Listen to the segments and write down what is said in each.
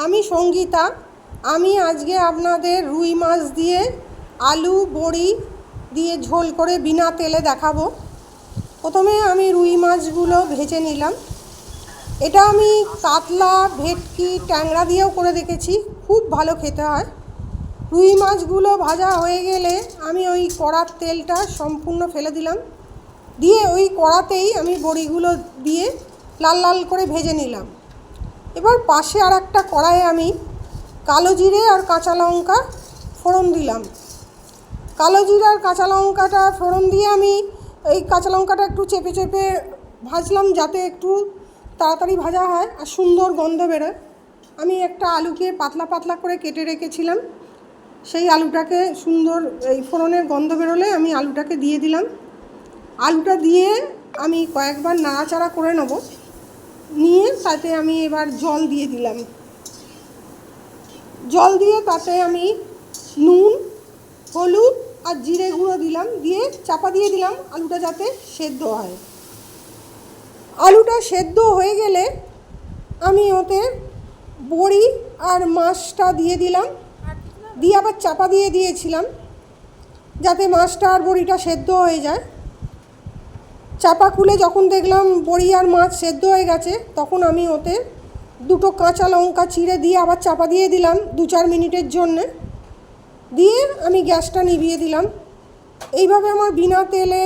আমি সঙ্গীতা। আমি আজকে আপনাদের রুই মাছ দিয়ে আলু বড়ি দিয়ে ঝোল করে বিনা তেলে দেখাবো। প্রথমে আমি রুই মাছগুলো ভেজে নিলাম। এটা আমি কাতলা, ভেটকি, ট্যাংরা দিয়েও করে দেখেছি, খুব ভালো খেতে হয়। রুই মাছগুলো ভাজা হয়ে গেলে আমি ওই কড়ার তেলটা সম্পূর্ণ ফেলে দিলাম, দিয়ে ওই কড়াতেই আমি বড়িগুলো দিয়ে লাল লাল করে ভেজে নিলাম। এবার পাশে আর একটা কড়াইয়ে আমি কালো জিরে আর কাঁচা লঙ্কা ফোড়ন দিলাম। কালো জিরে আর কাঁচা লঙ্কাটা ফোড়ন দিয়ে আমি এই কাঁচা লঙ্কাটা একটু চেপে চেপে ভাজলাম, যাতে একটু তাড়াতাড়ি ভাজা হয় আর সুন্দর গন্ধ বেরোয়। আমি একটা আলুকে পাতলা পাতলা করে কেটে রেখেছিলাম, সেই আলুটাকে সুন্দর এই ফোড়নের গন্ধ বেরোলে আমি আলুটাকে দিয়ে দিলাম। আলুটা দিয়ে আমি কয়েকবার নাড়াচাড়া করে নেব, নিয়ে তাতে আমি এবার জল দিয়ে দিলাম। জল দিয়ে তাতে আমি নুন, হলুদ আর জিরে গুঁড়ো দিলাম, দিয়ে চাপা দিয়ে দিলাম আলুটা যাতে সেদ্ধ হয়। আলুটা সেদ্ধ হয়ে গেলে আমি ওতে বড়ি আর মাছটা দিয়ে দিলাম, দিয়ে আবার চাপা দিয়ে দিয়েছিলাম যাতে মাছটা আর বড়িটা সেদ্ধ হয়ে যায়। চাপা খুলে যখন দেখলাম বড়ি আর মাছ সেদ্ধ হয়ে গেছে, তখন আমি ওতে দুটো কাঁচা লঙ্কা চিড়ে দিয়ে আবার চাপা দিয়ে দিলাম 2-4 মিনিটের জন্যে, দিয়ে আমি গ্যাসটা নিভিয়ে দিলাম। এইভাবে আমার বিনা তেলে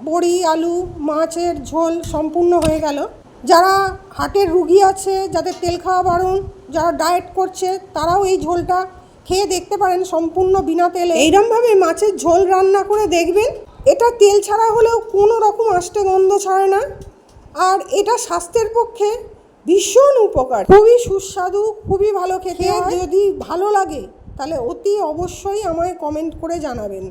বড়ি, আলু, মাছের ঝোল সম্পূর্ণ হয়ে গেল। যারা হার্টের রুগী আছে, যাদের তেল খাওয়া বারণ, যারা ডায়েট করছে, তারাও এই ঝোলটা খেয়ে দেখতে পারেন সম্পূর্ণ বিনা তেলে। এইরকমভাবে মাছের ঝোল রান্না করে দেখবেন। এটা তেল ছাড়া হলেও কোনো রকম আষ্টে গন্ধ ছাড়ে না, আর এটা স্বাস্থ্যের পক্ষে ভীষণ উপকার, খুবই সুস্বাদু, খুবই ভালো খেতে হয়। যদি ভালো লাগে তাহলে অতি অবশ্যই আমায় কমেন্ট করে জানাবেন।